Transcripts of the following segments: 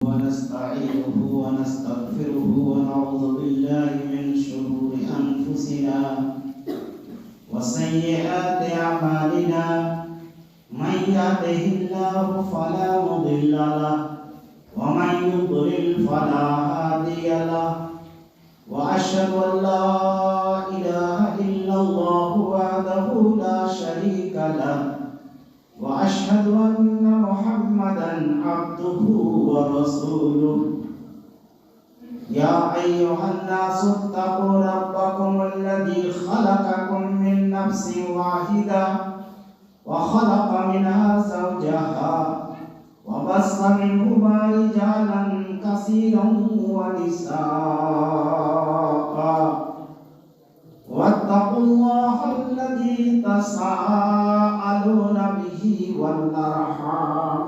ونستعينه ونستغفره ونعوذ بالله من شرور أنفسنا وسيئات أعمالنا من يهده الله فلا مضل له ومن يضلل فلا هادي له وأشهد أن لا إله إلا الله وحده لا شريك له وأشهد أن محمدًا عبده ورسوله يا أيها الناس اتقوا ربكم الذي خلقكم من نفس واحدة وخلق منها زوجها وبث منهما رجالا كثيرا ونساء واتقوا الله الذي تساءلون به والأرحام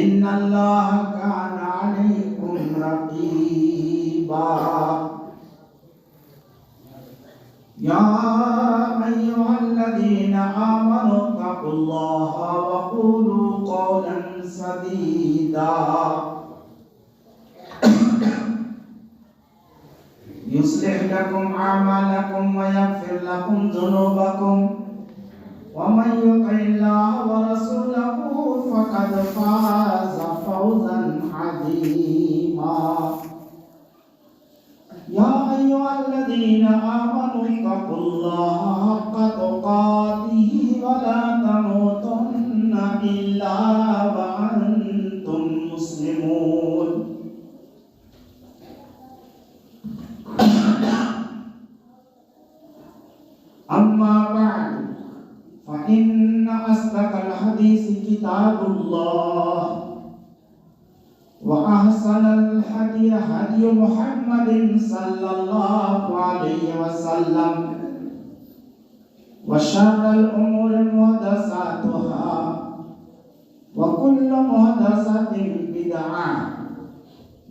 إن الله كان عليكم رقيبا يا أيها الذين آمنوا اتقوا الله وقولوا قولا سديدا يصلح لكم أعمالكم ويغفر لكم ذنوبكم ومن يطع الله ورسوله فقد فاز فوزا عظيما يا أيها الذين آمنوا اتقوا الله حق تقاته ولا تموتن إلا وأنتم مسلمون أما بعد فإن أصدق الحديث كتاب الله وأحسن الهدي هدي محمد صلى الله عليه وسلم وشر الأمور محدثاتها وكل محدثة بدعة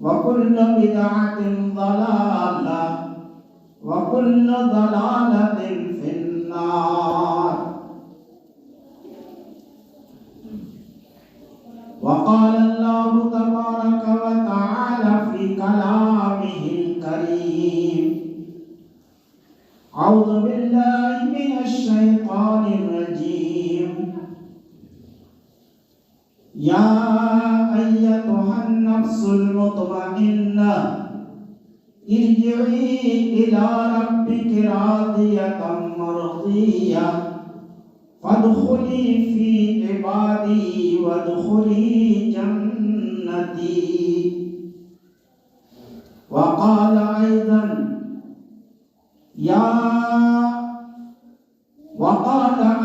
وكل بدعة ضلالة وكل ضلالة في النار وقال الله تبارك وتعالى في كلامه الكريم أعوذ بالله من الشيطان الرجيم يا أيتها النفس المطمئنة ارجعي إلى ربك راضية مرضية فادخلي في عبادي وادخلي جنتي وقال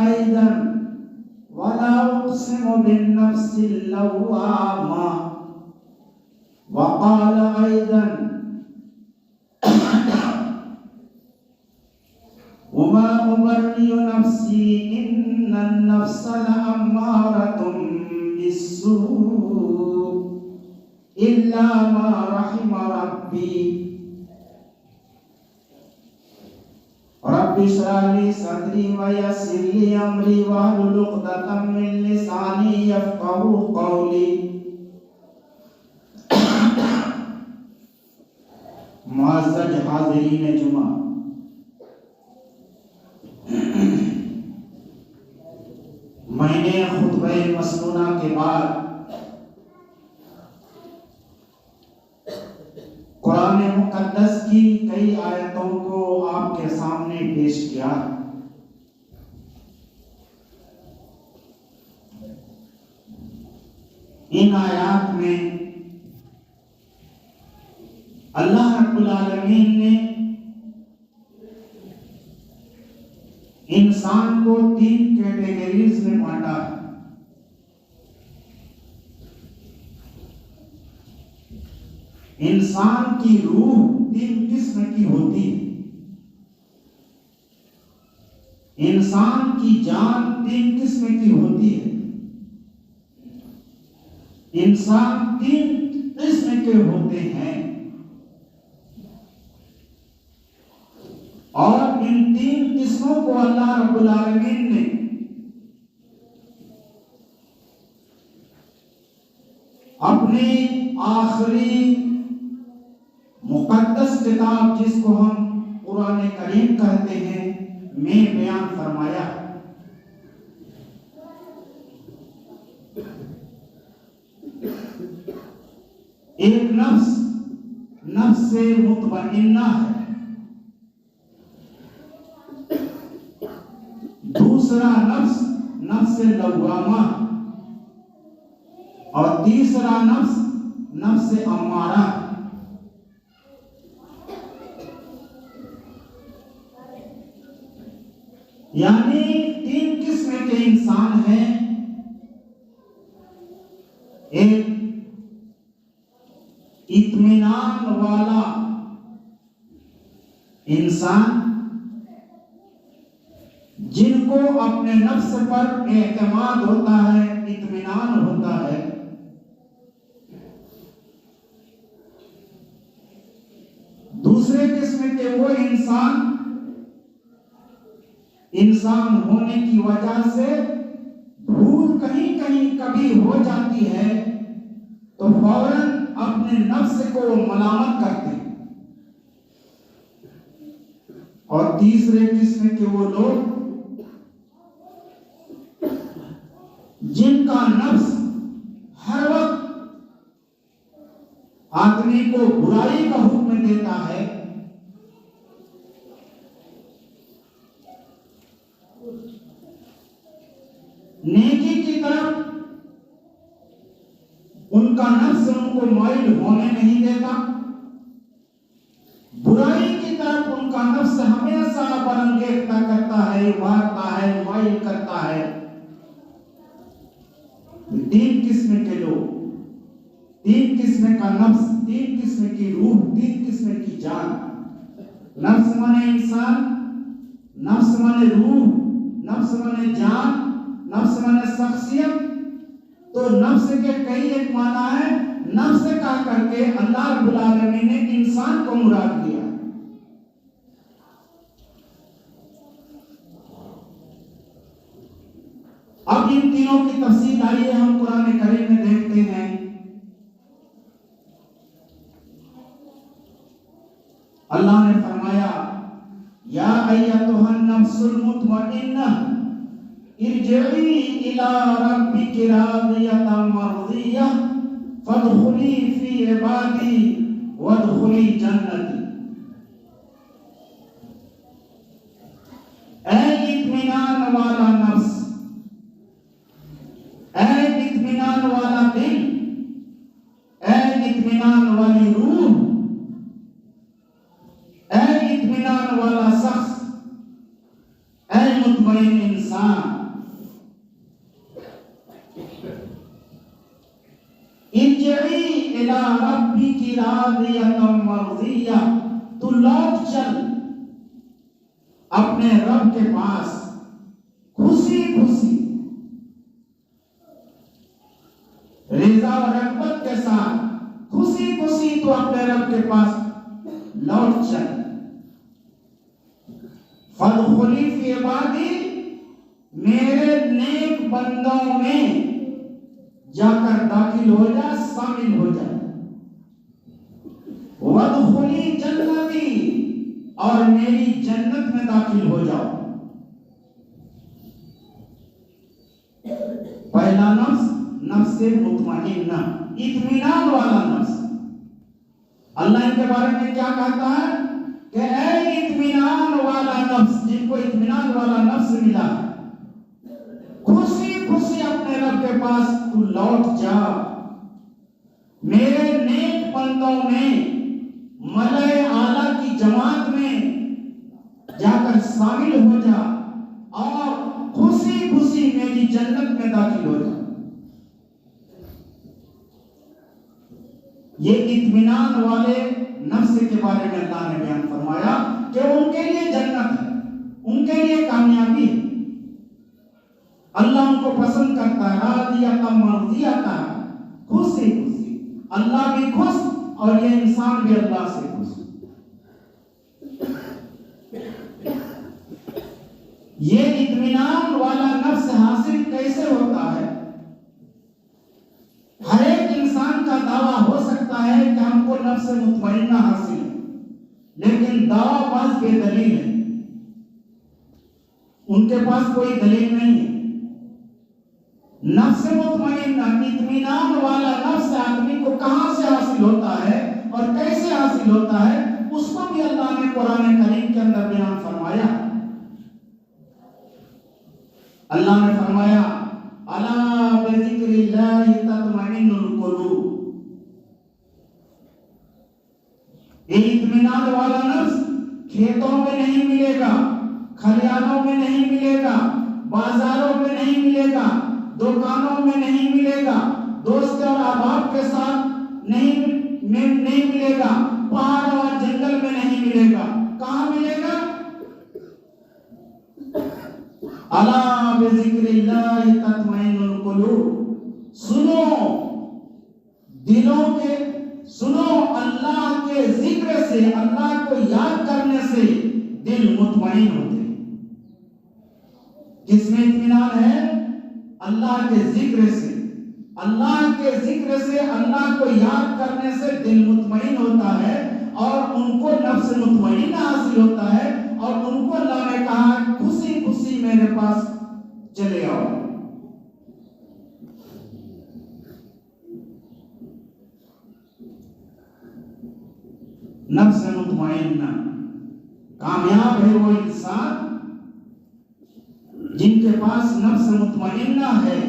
أيضا ولا أقسم بالنفس اللوامة وقال أيضا وما أبرئ نفسي إن النفس لأمارة بالسوء إلا ما رحم ربي رب اشرح لي صدري ويسر لي أمري واحلل عقدة من لساني يفقهوا قولي معزز حاضرین جمعہ، میں نے خطبہ مسنونہ کے بعد قرآن مقدس کی کئی آیتوں کو آپ کے سامنے پیش کیا۔ ان آیات میں اللہ رب العالمین نے انسان کو 3 کیٹیگریز میں بانٹا ہے۔ انسان کی روح 3 قسم کی ہوتی ہے، انسان کی جان 3 قسم کی ہوتی ہے، انسان 3 قسم کے ہوتے ہیں، اور ان 3 قسموں کو اللہ رب العالمین نے اپنی آخری مقدس کتاب جس کو ہم قرآن کریم کہتے ہیں میں بیان فرمایا. ایک نفس مطمئنہ ہے، دوسرا نفس لوامہ، اور تیسرا نفس امارہ. یعنی 3 قسم کے انسان ہیں. ایک اطمینان والا انسان جن کو اپنے نفس پر اعتماد ہوتا ہے، اطمینان ہوتا ہے. دوسرے قسم کے وہ انسان ہونے کی وجہ سے بھول کہیں کبھی ہو جاتی ہے تو فوراً اپنے نفس کو ملامت کرتے ہیں. اور تیسرے قسم کے وہ لوگ جن کا نفس ہر وقت آدمی کو برائی کا حکم دیتا ہے، نیکی کی طرف ان کا نفس ان کو مائل ہونے نہیں دیتا، برائی کی طرف ان کا نفس ہمیشہ برانگیختہ کرتا ہے، مارتا ہے، مائل کرتا ہے. 3 قسم کے لوگ، 3 قسم کا نفس، 3 قسم کی روح، 3 قسم کی جان. نفس مانے انسان، نفس مانے روح، نفس مانے جان، نفس مانے شخصیت. تو نفس کے کئی ایک معنی ہے. نفس کہا کر کے اللہ رب العالمین نے انسان کو مراد دیا. اب ان تینوں کی تفصیل آئیے ہم قرآن کریم میں دیکھتے ہیں. اللہ نے فرمایا یا ایتھا النفس المطمئنہ ارجعی الی ربک راضیۃ مرضیہ فادخلی فی عبادی وادخلی جنتی. اے اطمینان والا نفس، اے اطمینان والا دل، اے اطمینان والی روح، اے اطمینان والا شخص، اے مطمئن انسان، ارجعی الی ربک راضیۃ مرضیہ. تو لوٹ چل اپنے رب کے پاس خوشی رضا و رغبت کے ساتھ، خوشی تو اپنے رب کے پاس لوٹ چل. فادخلی فی عبادی، میرے نیک بندوں میں جا کر داخل ہو جا، شامل ہو جا. وادخلی جنتی، اور میری جنت میں داخل ہو جاؤ. پہلا نفس مطمئنہ، اطمینان والا نفس. اللہ ان کے بارے میں کیا کہتا ہے کہ اے اطمینان والا نفس، جن کو اطمینان والا نفس ملا، خوشی اپنے رب کے پاس تو لوٹ جا. میرے نیک بندوں میں، ملائے اعلیٰ کی جماعت میں جا کر شامل ہو جا اور خوشی میری جنت میں داخل ہو جا. یہ اطمینان والے نفس کے بارے میں اللہ نے بیان فرمایا کہ ان کے لیے جنت ہے، ان کے لیے کامیابی ہے. اللہ ان کو پسند کرتا ہے، راضیۃ مرضیۃ، خوشی اللہ بھی خوش اور یہ انسان بھی اللہ سے خوش. یہ اطمینان والا نفس حاصل کیسے ہوتا ہے؟ ہر ایک انسان دعویٰ ہو سکتا ہے کہ ہم کو نفس مطمئنہ حاصل ہے، لیکن دعویٰ بس بے دلیل ہے، ان کے پاس کوئی دلیل نہیں ہے۔ نفس مطمئنہ، اطمینان والا نفس آدمی کو کہاں سے حاصل ہوتا ہے اور کیسے حاصل ہوتا ہے، اس کو بھی اللہ نے قرآن کریم کے اندر بیان فرمایا۔ اللہ نے فرمایا الا بذکر اللہ تطمئن القلوب، یہ اطمینان والا نفس کھیتوں میں نہیں ملے گا، کھلیانوں میں نہیں ملے گا، بازاروں میں نہیں ملے گا، دکانوں میں نہیں ملے گا، دوست اور احباب کے ساتھ نہیں ملے گا، پہاڑ اور جنگل میں نہیں ملے گا، کہاں ملے گا؟ الا بذکر اللہ تطمئن القلوب، سنو دلوں کے، سنو اللہ کے ذکر سے، اللہ کو یاد کرنے سے دل مطمئن ہوتے ہیں۔ کس میں اطمینان ہے؟ اللہ کے ذکر سے، اللہ کے ذکر سے، اللہ کو یاد کرنے سے دل مطمئن ہوتا ہے اور ان کو نفس مطمئنہ حاصل ہوتا ہے، اور ان کو اللہ نے کہا خوشی خوشی میرے پاس چلے آؤ۔ نفس مطمئنہ، کامیاب ہے وہ انسان جن کے پاس نفس مطمئنہ ہے،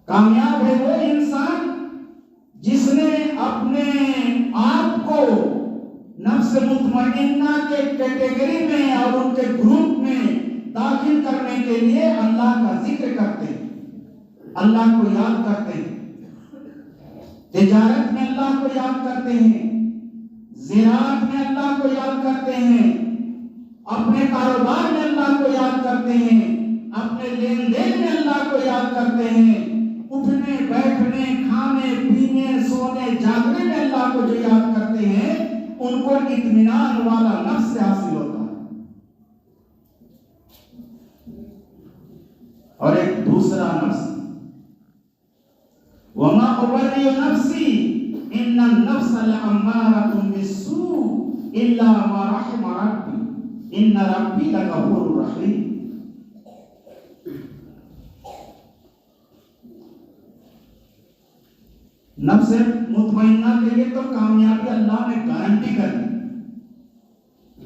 کامیاب ہے وہ انسان جس نے اپنے آپ کو نفس مطمئنہ کے کیٹیگری میں اور ان کے گروپ میں داخل کرنے کے لیے اللہ کا ذکر کرتے ہیں، اللہ کو یاد کرتے ہیں، تجارت میں اللہ کو یاد کرتے ہیں، زراعت میں اللہ کو یاد کرتے ہیں، اپنے کاروبار میں اللہ کو یاد کرتے ہیں، اپنے لین دین میں اللہ کو یاد کرتے ہیں، اٹھنے بیٹھنے کھانے پینے سونے جاگنے میں اللہ کو جو یاد کرتے ہیں، ان کو اطمینان والا نفس سے حاصل ہوتا ہے۔ اور ایک دوسرا نفس، وما ابرئ نفسی ان النفس لامارۃ بالسوء الا ما رحم ربی ان ربی لغفور رحیم۔ نفس مطمئنہ کے لیے تو کامیابی اللہ نے گارنٹی کر دی۔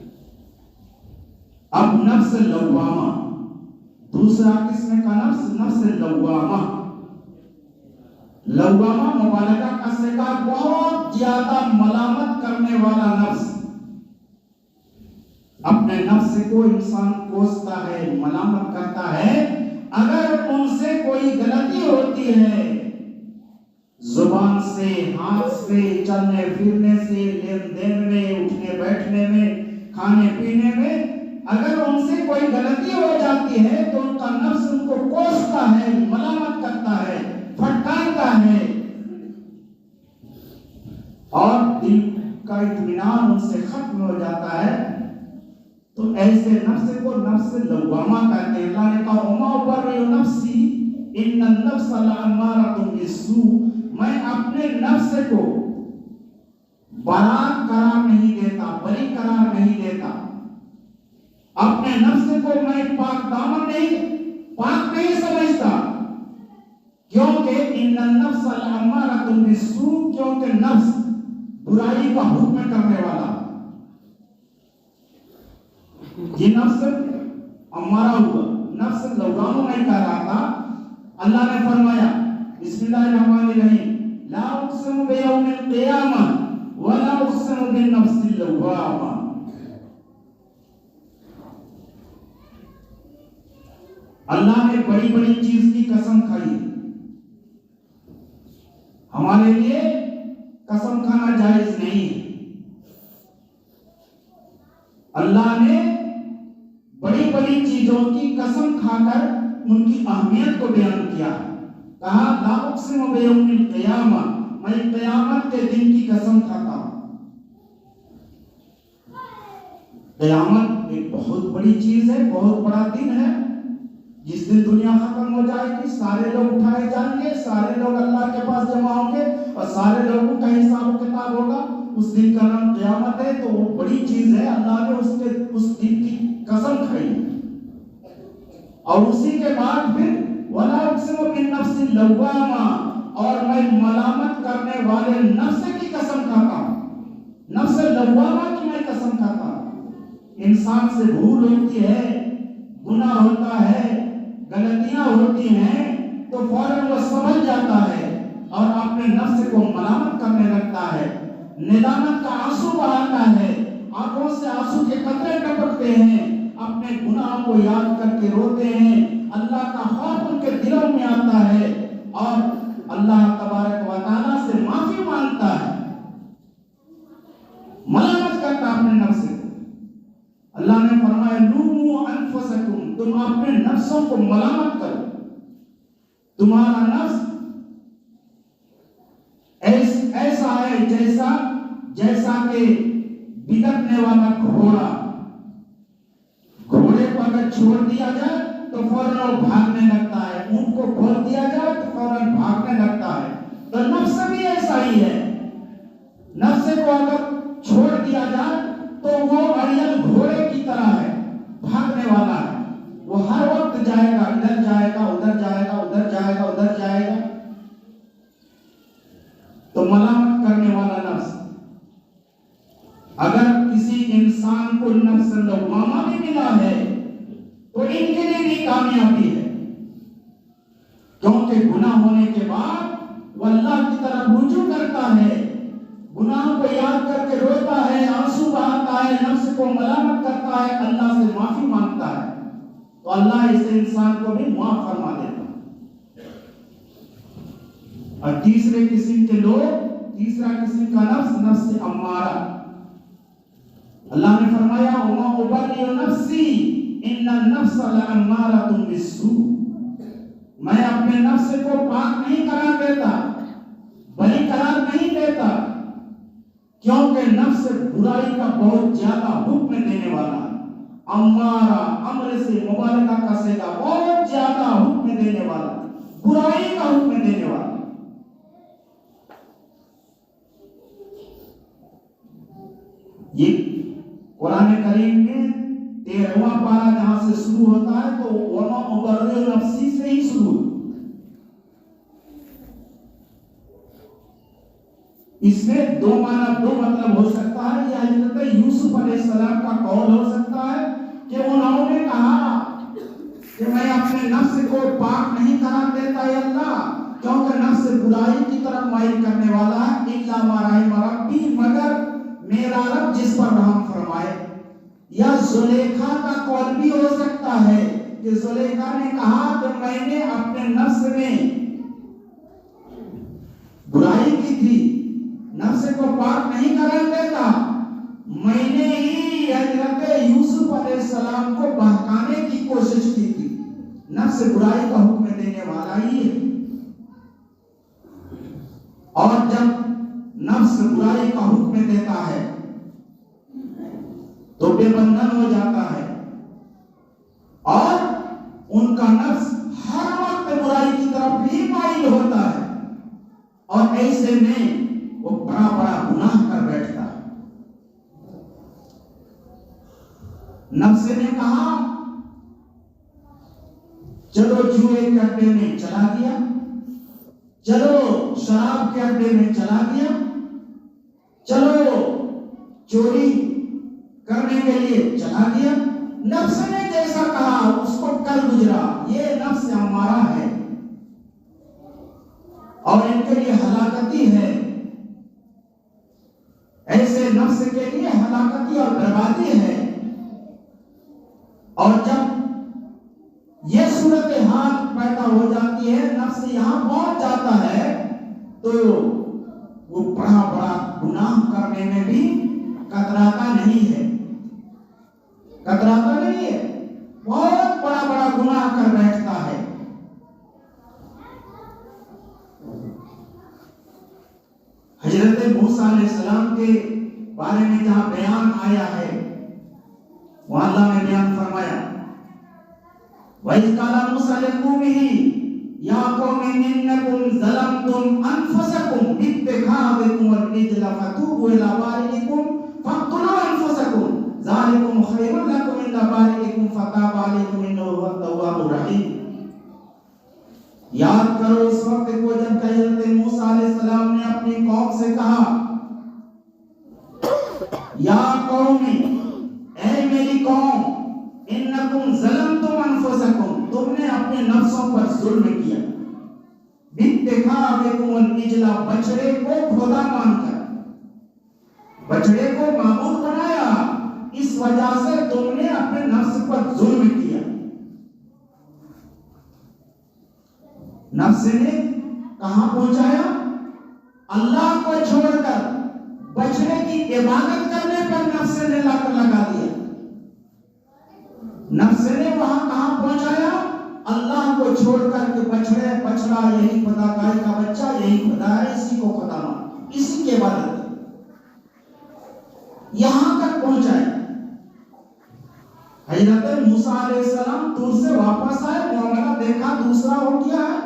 اب نفس لوامہ، دوسرا قسم کا نفس، نفس لوامہ۔ لوامہ مبالغہ کا صیغہ، بہت زیادہ ملامت کرنے والا نفس۔ اپنے نفس کو انسان کوستا ہے، ملامت کرتا ہے، اگر ان سے کوئی غلطی ہوتی ہے، زبان سے، ہاتھ سے، چلنے پھرنے سے، لین دین میں، اٹھنے بیٹھنے میں، کھانے پینے میں، اگر ان سے کوئی غلطی ہو جاتی ہے تو ان کا نفس ان کو کوستا ہے، ملامت کرتا ہے، پھٹکارتا ہے، اور دل کا اطمینان ان سے ختم ہو جاتا ہے۔ تو ایسے نفس کو نفس لوامہ کہتے ہیں۔ اللہ نے کہا وما ابرئ نفسی ان النفس لامارۃ بالسوء، میں اپنے نفس کو برا قرار نہیں دیتا، بری قرار نہیں دیتا، اپنے نفس کو میں پاک دامن نہیں سمجھتا، کیونکہ ان النفس لامارۃ بالسوء، کیونکہ نفس برائی کا حکم کرنے والا، یہ نفس امارہ ہوا، نفس لوامہ نہیں کہہ رہا تھا۔ اللہ نے فرمایا بسم اللہ الرحمن الرحیم لا اقسم بیوم القیامہ ولا اقسم بالنفس اللوامہ۔ اللہ نے بڑی بڑی چیز کی قسم کھائی، ہمارے لیے قسم کھانا جائز نہیں۔ اللہ نے بڑی بڑی چیزوں کی قسم کھا کر ان کی اہمیت کو بیان کیا، کہا لا اقسم بیوم القیامہ، میں قیامت کے دن کی قسم کھاتا ہوں۔ قیامت ایک بہت بڑی چیز ہے، بہت بڑا دن ہے، جس دن دنیا ختم ہو جائے گی، سارے لوگ اٹھائے جائیں گے، سارے لوگ اللہ کے پاس جمع ہوں گے، اور سارے لوگوں کا حساب و کتاب ہوگا. اس دن کا نام قیامت ہے. تو وہ بڑی چیز ہے. اللہ نے اس دن کی قسم کھائی. اور اسی کے بعد پھر وَلَا أُقْسِمُ بِالنَّفْسِ اللَّوَّامَةِ، اور میں ملامت کرنے والے نفس کی قسم کھاتا ہوں. نفس لوامہ کی میں قسم کھاتا ہوں. انسان سے بھول ہوتی ہے، گناہ ہوتا ہے، غلطیاں ہوتی ہیں تو فوراً وہ سمجھ جاتا ہے اور اپنے نفس کو ملامت کرنے لگتا ہے. ندامت کا آنسو بہاتا ہے. آنکھوں سے آنسو کے قطرے ٹپکتے ہیں. اپنے گناہوں کو یاد کر کے روتے ہیں. اللہ کا خوف ان کے دلوں میں آتا ہے اور اللہ تبارک و تعالیٰ سے معافی مانگتا ہے. ملامت کرتا اپنے نفس کو. اللہ نے فرمایا لوموا انفسکم، تم اپنے نفسوں کو ملامت کرو. تمہارا نفس ایسا ہے جیسا کہ بگڑنے والا گھوڑا. گھوڑے کو اگر چھوڑ دیا جائے تو فوراً وہ بھاگنے لگتا ہے. اونٹ کو کھول دیا جائے تو فوراً بھاگنے لگتا ہے. تو نفس بھی ایسا ہی ہے. نفس کو اگر چھوڑ دیا جائے تو وہ اڑیل گھوڑے کی طرح ہے، بھاگنے والا ہے. وہ ہر وقت جائے گا، ادھر جائے گا، ادھر جائے گا، ادھر جائے گا، ادھر جائے گا. تو ملامت کرنے والا نفس. اگر کسی انسان کو نفس لوامہ بھی ملا ہے تو ان کے لیے بھی کامیابی ہے، کیونکہ گناہ ہونے کے بعد وہ اللہ کی طرف رجوع کرتا ہے. گناہوں کو یاد کر کے روتا ہے، آنسو بہاتا ہے، نفس کو ملامت کرتا ہے، اللہ سے معافی مانگتا ہے تو اللہ اس انسان کو بھی معاف فرما دیتا ہے. اور تیسرا قسم کا نفس امارہ. اللہ نے فرمایا وَمَا أُبَرِّئُ نَفْسِي إِنَّ النَّفْسَ لَأَمَّارَةٌ بِالسُّوءِ، میں اپنے نفس کو پاک نہیں قرار دیتا، بری قرار نہیں دیتا، کیونکہ نفس برائی کا بہت زیادہ حکم دینے والا ہے. امارہ امر سے مبالغہ کا صیغہ، بہت زیادہ حکم دینے والا، برائی کا حکم دینے والا. یہ قرآن کریم میں 13واں پارہ جہاں سے شروع ہوتا ہے تو وَمَا أُبَرِّئُ نَفْسِي سے ہی شروع. اس میں دو مطلب ہو سکتا ہے. یہ حضرت یوسف علیہ السلام کا قول ہو سکتا ہے کہ انہوں نے کہا کہ میں اپنے نفس کو پاک نہیں قرار دیتا اے اللہ، کیونکہ نفس برائی کی طرف مائل کرنے والا ہے. اِلَّا مَا رَحِمَ رَبِّي، مگر میرا رب جس پر رحم فرمائے. یا زلیخا کا قول بھی ہو سکتا ہے کہ زلیخا نے کہا کہ میں نے اپنے نفس میں برائی کی تھی، نفس کو پاک نہیں قرار دیتا، میں نے ہی حضرت یوسف علیہ السلام کو بہکانے کی کوشش کی تھی. نفس برائی کا حکم دینے والا ہی ہے. اور جب نفس برائی کا حکم دیتا ہے تو بے بندھن ہو جاتا ہے اور ان کا نفس ہر وقت برائی کی طرف ہی مائل ہوتا ہے اور ایسے میں وہ بڑا گناہ کر بیٹھتا ہے. نفس نے کہا چلو جوئے کے اڈے میں چلا گیا، چلو شراب کے اڈے میں چلا گیا، چلو چوری کرنے کے لیے چلا گیا. نفس نے جیسا کہا اس کو کل گزرا. یہ نفس ہمارا ہے اور ان کے لیے ہلاکتی ہے. ایسے نفس کے لیے ہلاکتی اور بربادی ہے. اور جب یہ صورتحال پیدا ہو جاتی ہے، نفس یہاں پہنچ جاتا ہے تو وہ بڑا گناہ کرنے میں بھی کتراتا نہیں ہے. بہت بڑا گناہ کر بیٹھتا ہے. حضرت موسیٰ علیہ السلام کے بارے میں جہاں بیان آیا ہے وہاں اللہ نے بیان فرمایا وَإِذْ قَالَ مُوسَىٰ لِقَوْمِهِ يَا قَوْمِ إِنَّكُمْ ظَلَمْتُمْ أَنفُسَكُمْ فتوبوا إلى بارئكم فاقتلوا أنفسكم ذلكم خير لكم عند بارئكم فتاب عليكم إنه هو التواب الرحيم. یاد کرو اس وقت کو جب کہ حضرت موسیٰ علیہ السلام نے اپنی قوم سے کہا یا قومی، اے میری قوم، انکم ظلمتم انفسکم، تم نے اپنے نفسوں پر ظلم کیا، باتخاذکم العجل، بچڑے کو خدا مان کر، بچڑے کو معبود بنایا، اس وجہ سے تم نے اپنے نفس پر ظلم کیا. نفس نے کہاں پہنچایا؟ اللہ کو چھوڑ کر بچڑے کی عبادت کرنے پر نفس نے لگا دیا. نفس نے وہاں کہاں پہنچایا؟ اللہ کو چھوڑ کر کے بچڑا یہی خدا گائے کا بچہ یہی خدا ہے، اسی کو خدا مان، اسی کی عبادت ہے، یہاں تک پہنچائے. حضرت موسیٰ علیہ السلام دور سے واپس آئے، معاملہ دیکھا دوسرا ہو گیا ہے.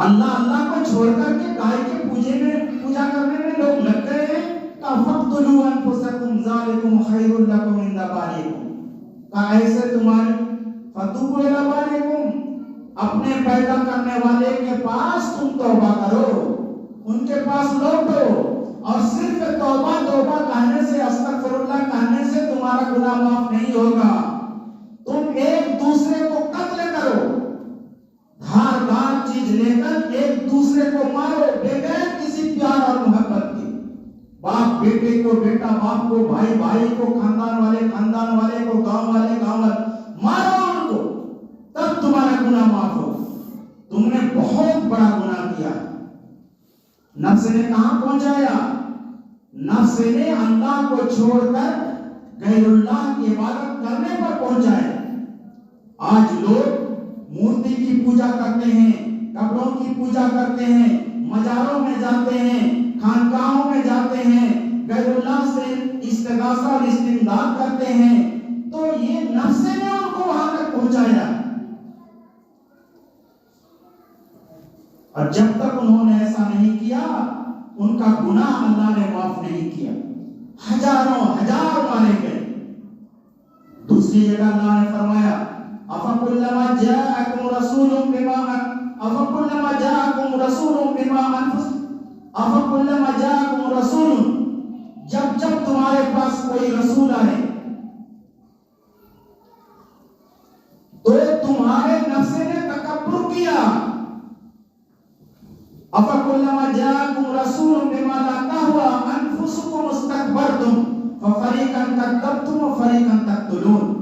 اللہ کو چھوڑ کر کے گائے کے پوجا کرنے میں لوگ لگ گئے ہیں. فَاقْتُلُوا أَنفُسَكُمْ ذَلِكُمْ خَيْرٌ لَكُمْ عِنْدَ بَارِئِكُمْ، کہا ایسے تمہارے فَتُوبُوا إِلَىٰ بَارِئِكُمْ، اپنے پیدا کرنے والے کے پاس تم توبہ کرو، ان کے پاس لوٹو، اور صرف توبہ کہنے سے، استغفر اللہ کہنے سے تمہارا گناہ معاف نہیں ہوگا. تم ایک دوسرے کو قتل کرو، دھاردار چیز لے کر ایک دوسرے کو مارو بغیر کسی پیار اور محبت کے. باپ بیٹے کو، بیٹا باپ کو، بھائی بھائی کو، خاندان والے کو، گاؤں والے مارو ان کو، تب تمہارا گناہ معاف ہو. تم نے بہت بڑا گناہ کیا. نفس نے کہاں پہنچایا؟ نفس نے اللہ کو چھوڑ کر غیر اللہ کی عبادت کرنے پر پہنچائے. آج لوگ مورتی کی پوجا کرتے ہیں، قبروں کی پوجا کرتے ہیں، مزاروں میں جاتے ہیں، خانقاہوں میں جاتے ہیں، غیر اللہ سے استغاثہ اور استمداد کرتے ہیں. تو یہ نفس نے ان کو وہاں تک پہنچایا. اور جب تک انہوں نے ایسا نہیں کیا، ان کا گناہ اللہ نے معاف نہیں کیا. ہزاروں ہزار مارے گئے. دوسری جگہ اللہ نے فرمایا افکلما جاءکم رسول جب تمہارے پاس کوئی رسول آئے تو تمہارے نفس نے تکبر کیا. افکلما جاءکم رسول بما لا تهوى انفسکم استکبرتم ففریقا کذبتم وفریقا تقتلون.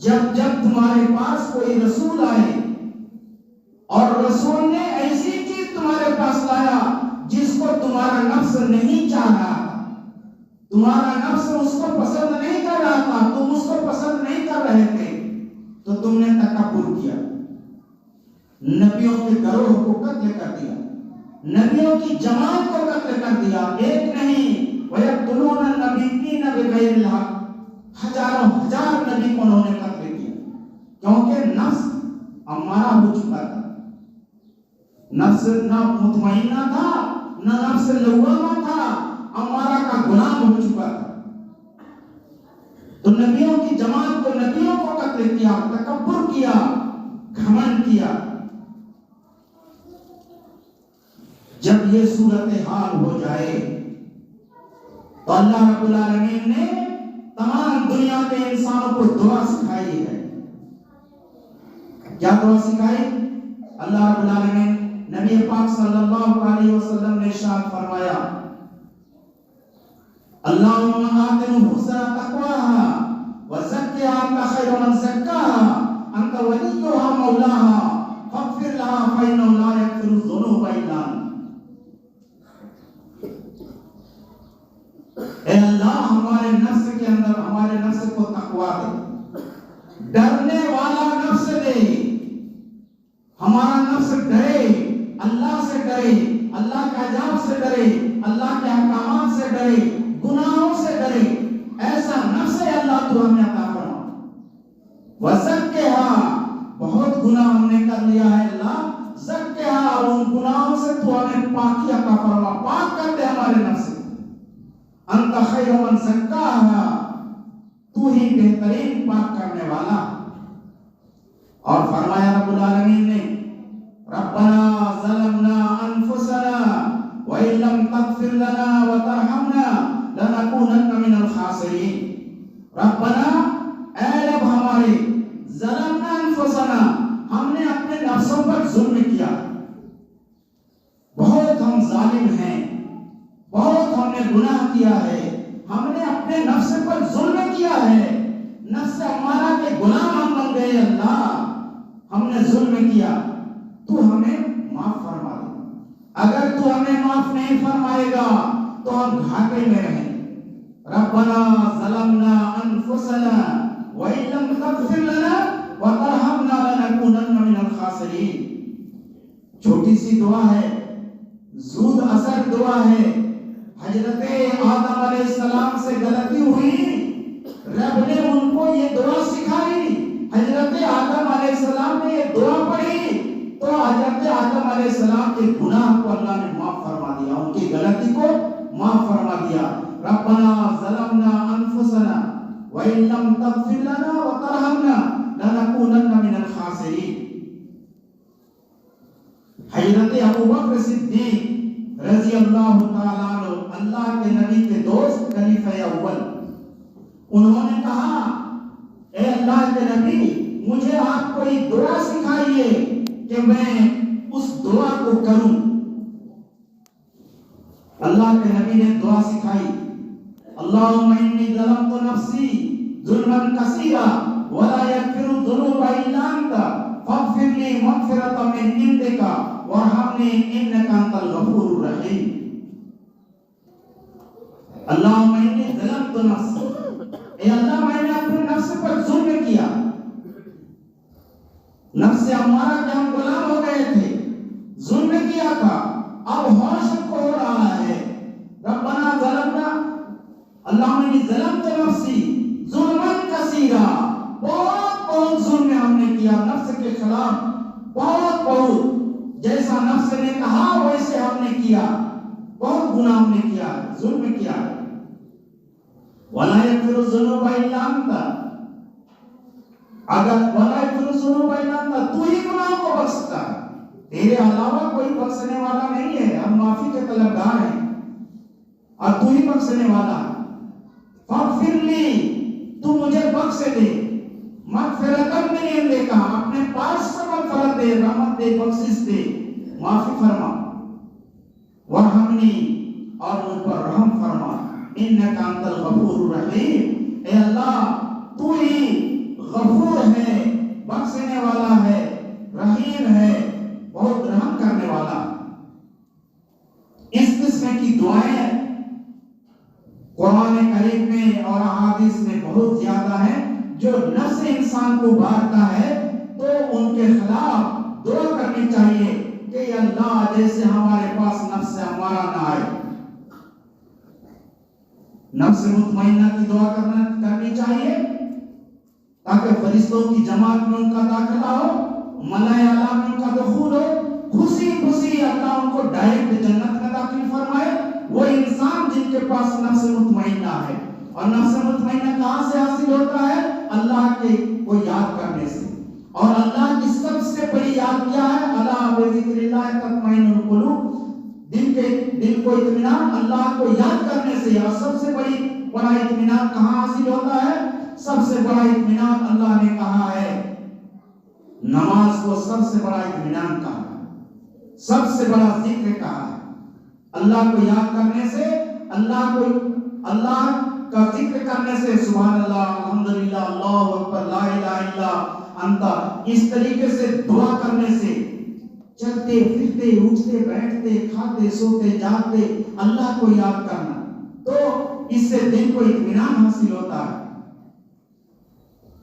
جب تمہارے پاس کوئی رسول آئے اور رسول نے ایسی چیز تمہارے پاس لایا جس کو تمہارا نفس نہیں چاہ رہا تھا، تمہارا نفس اس کو پسند نہیں کر رہا تھا، تم اس کو پسند نہیں کر رہے تھے، تو تم نے تکبر کیا. نبیوں کے گروہ کو قتل کر دیا، نبیوں کی جماعت کو قتل کر دیا. ایک نہیں، وَيَقْتُلُونَ النَّبِيِّينَ بِغَيْرِ الْحَقِّ، ہزاروں ہزار نبی کو انہوں نے قتل کیا. کیونکہ نفس امارہ ہو چکا تھا، نفس نہ مطمئنہ تھا، نہ نفس لوامہ تھا، امارہ کا غلام ہو چکا تھا. تو نبیوں کی جماعت کو، نبیوں کو قتل کیا، تکبر کیا، گھمنڈ کیا. جب یہ صورتحال ہو جائے تو اللہ رب العالمین نے تمام دنیا کے انسانوں کو دعا سکھائی ہے. کیا دعا سکھائی؟ اللہ رب العالمین نبی پاک صلی اللہ علیہ وسلم نے ارشاد فرمایا اللہم آت نفوسنا تقواها وزکها انت خیر من زکاها انت ولیها مولاها فاغفر لها فإنه لا یغفر الذنوب الا انت. اے اللہ ہمارے نفس کے اندر ہمارے نفس کو تقوی دے، ڈرنے والا نفس دے. ہمارا نفس ڈرے، اللہ سے ڈرے، اللہ کے عذاب سے ڈرے، اللہ کے احکامات سے ڈرے، گناہوں سے ڈرے. ایسا نفس ہے اللہ تو ہمیں عطا فرما. وزکھا، بہت گناہ ہم نے کر لیا ہے اللہ، زکھا، ان گناہوں سے تو ہمیں پاکی عطا فرما، پاک کر دے ہمارے نفس خیر من زکاہا، تو ہی بہترین پاک کرنے والا۔ اور فرمایا رب العالمین نے ربنا ظلمنا انفسنا وَإِن لَّمْ تَغْفِرْ لَنَا وَتَرْحَمْنَا لَنَكُونَنَّ مِنَ الْخَاسِرِينَ۔ ربنا، اے رب ہمارے، ظلمنا انفسنا، ہم نے اپنے نفسوں پر ظلم کیا، بہت ہم ظالم ہیں، بہت ہم نے گناہ کیا ہے، ہم نے اپنے نفس پر ظلم کیا ہے، نفس ہمارا کے غلام ہم بن گئے۔ اللہ، ہم نے ظلم کیا، تو ہمیں معاف فرما دے۔ اگر تو ہمیں معاف نہیں فرمائے گا تو ہم گھاٹے میں رہیں۔ ربنا ظلمنا انفسنا وَإِن لَّمْ تَغْفِرْ لَنَا وَتَرْحَمْنَا لَنَكُونَنَّ مِنَ الْخَاسِرِينَ۔ چھوٹی سی دعا ہے، زود اثر دعا ہے۔ حضرت آدم علیہ السلام سے غلطی ہوئی، رب نے ان کو یہ دعا سکھائی، حضرت آدم علیہ السلام نے یہ دعا پڑھی تو حضرت آدم علیہ السلام کے گناہ کو اللہ نے معاف فرما دیا، ان کی غلطی کو معاف فرما دیا۔ ربنا ظلمنا انفسنا وَإِن لَّمْ تَغْفِرْ لَنَا وَتَرْحَمْنَا لَنَكُونَنَّ مِنَ الْخَاسِرِينَ۔ حضرت ابوبکر صدیق رضی اللہ تعالیٰ عنہ، اللہ کے نبی کے دوست، خلیفہ اول، انہوں نے کہا اے اللہ کے نبی، مجھے آپ کو یہ دعا سکھائیے کہ میں اس دعا کو کروں۔ اللہ کے نبی نے دعا سکھائی، اللہم انی ظلمت نفسی ظلما کثیرا ولا یغفر الذنوب الا انت فاغفر لی مغفرۃ من عندک وارحمنی انک انت الغفور الرحیم۔ اللہم انی ظلمت نفسی، اے اللہ میں نے اپنے نفس پر ظلم کیا، نفس ہمارا کہ ہم غلام ہو گئے تھے، ظلم کیا تھا، اب ہوش کو ہو رہا ہے۔ ربنا ظلمنا، اللہم انی ظلمت نفسی ظلما کثیرا، بہت ظلم ہم نے کیا نفس کے خلاف، بہت جیسا نفس نے کہا ویسے ہم نے کیا، بہت گناہ ہم نے کیا، ظلم کیا۔ وَلَا يَغْفِرُ الذُّنُوبَ إِلَّا أَنْتَ، اگر وَلَا يَغْفِرُ الذُّنُوبَ إِلَّا أَنْتَ، تو ہی گناہ کو بخشتا ہے، تیرے علاوہ کوئی بخشنے والا نہیں ہے، ہم معافی کے طلبگار ہیں اور تو ہی بخشنے والا ہے۔ فاغفر لی، تو مجھے بخش دے، مغفرۃ من عندک، اپنے پاس سے مغفرت دے، رحمت دے، بخشش دے، معافی فرما، وارحمنی، اور مجھ پر رحم فرما، انک انت الغفور الرحیم، اے اللہ تو ہی غفور ہے، بخشنے والا ہے، رحیم ہے، بہت رحم کرنے والا۔ اس قسم کی دعائیں قرآن کریم میں اور احادیث میں بہت زیادہ ہیں، جو نفس انسان کو بھاگتا ہے تو ان کے خلاف دعا کرنی چاہیے کہ اللہ جیسے ہمارے پاس نفس ہمارا نہ آئے۔ نفس مطمئنہ کی دعا کرنی چاہیے تاکہ فرشتوں کی جماعت میں ان کا داخلہ ہو، ملائے اعلیٰ میں ان کا دخول ہو، خوشی خوشی اللہ ان کو ڈائریکٹ جنت میں داخل فرمائے۔ وہ انسان جن کے پاس نفس مطمئنہ ہے، اور نفس مطمئنہ کہاں سے حاصل ہوتا ہے؟ اللہ کے کو یاد کرنے سے، اور اللہ کی سب سے بڑی یاد کیا ہے؟ الا بذکر اللہ تطمئن القلوب، دل کو اطمینان اللہ کو یاد کرنے سے۔ اور سب سے بڑا اطمینان کہاں حاصل ہوتا ہے؟ سب سے بڑا اطمینان اللہ نے کہا ہے، نماز کو سب سے بڑا اطمینان کہا ہے، سب سے بڑا ذکر کہا ہے۔ اللہ کو یاد کرنے سے، اللہ کا ذکر کرنے سے، سبحان اللہ، الحمدللہ، اللہ اکبر، لا الہ الا انت، اس طریقے سے دعا کرنے سے، چلتے پھرتے اٹھتے بیٹھتے کھاتے سوتے جاگتے اللہ کو یاد کرنا، تو اس سے دل کو اطمینان حاصل ہوتا ہے۔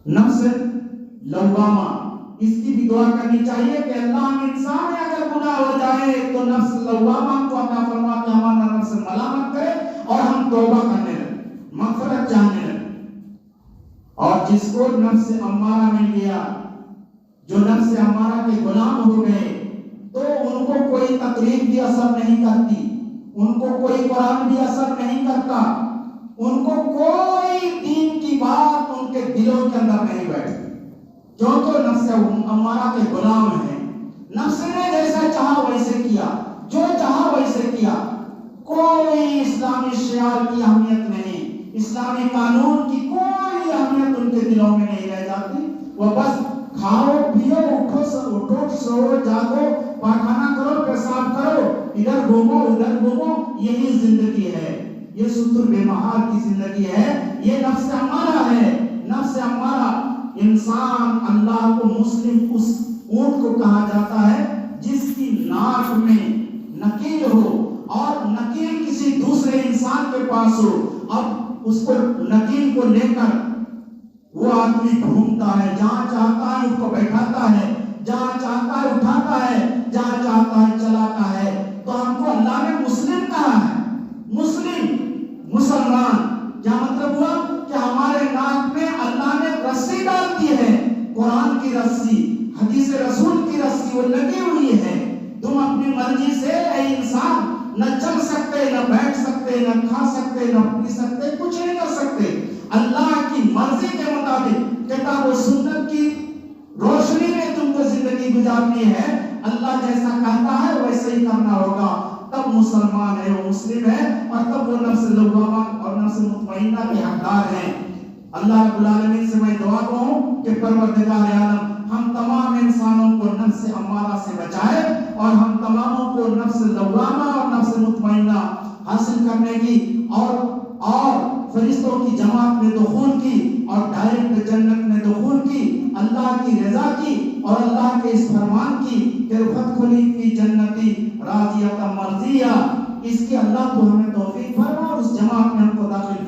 نفس لوامہ، اس کی بھی دعا کرنی چاہیے کہ اللہ انسان اگر گناہ ہو جائے تو نفس لوامہ کو عطا فرما کہ ہمارا نفس ملامت کرے اور ہم توبہ کرنے لگے، مغفرت چاہنے لگے۔ اور جس کو نفس امارہ مل گیا، جو نفس امارہ کے غلام ہو گئے، تو ان کو کوئی تقریر بھی اثر نہیں کرتی، ان کو کوئی قرآن بھی اثر نہیں کرتا، ان کو کوئی دین کی بات ان کے دلوں کے اندر نہیں بیٹھتی، کیونکہ نفس امارہ کے غلام ہیں۔ نفس نے جیسا چاہا ویسے کیا، جو چاہا ویسے کیا، کوئی اسلامی شعار کی اہمیت نہیں، اسلامی قانون کی کوئی اہمیت ان کے دلوں میں نہیں رہ جاتی۔ وہ بس کھاؤ پیو، اٹھو سو جاگو، پاخانہ کرو، پیشاب کرو، ادھر گھومو ادھر گھومو، یہی زندگی ہے۔ یہ ستر بے مہار کی زندگی ہے، یہ نفس امارہ ہے۔ نفس امارہ انسان، اللہ کو مسلم اس اونٹ کو کہا جاتا ہے جس کی ناک میں نکیل ہو اور نکیل کسی دوسرے انسان کے پاس ہو، اب اس کو نکیل کو لے کر وہ آدمی گھومتا ہے، جہاں چاہتا ہے اس کو بیٹھاتا ہے، جہاں چاہتا ہے اٹھاتا ہے، جہاں چاہتا ہے چلاتا ہے۔ تو ہم کو اللہ نے مسلم کہا ہے، مسلم، مسلمان۔ کیا مطلب ہوا کہ ہمارے ناک میں اللہ نے رسی ڈال دی ہے، قرآن کی رسی، حدیث رسول کی رسی وہ لگی ہوئی ہے۔ تم اپنی مرضی سے اے انسان نہ چل سکتے، نہ بیٹھ سکتے، نہ کھا سکتے، نہ پی سکتے، کچھ نہیں کر سکتے۔ اللہ کی مرضی کے مطابق کتاب و سنت کی روشنی میں تم کو زندگی گزارنی ہے، اللہ جیسا کہتا ہے ویسے ہی کرنا ہوگا، تب مسلمان ہے، وہ مسلم ہے، اور تب وہ نفس لوامہ اور نفس مطمئنہ کے حقدار ہیں۔ اللہ رب العالمین سے میں دعا کروں کہ پروردگار عالم ہم تمام انسانوں کو نفس امارہ سے بچائے اور ہم تماموں کو نفس لوامہ اور نفس مطمئنہ حاصل کرنے کی اور فرشتوں کی جماعت میں دخول کی اور ڈائریکٹ جنت میں دخول کی، اللہ کی رضا کی اور اللہ کے اس فرمان کی کہ فادخلی فی جنتی راضیۃ مرضیہ، اس کی اللہ تو ہمیں توفیق فرما اور اس جماعت میں ہم کو داخل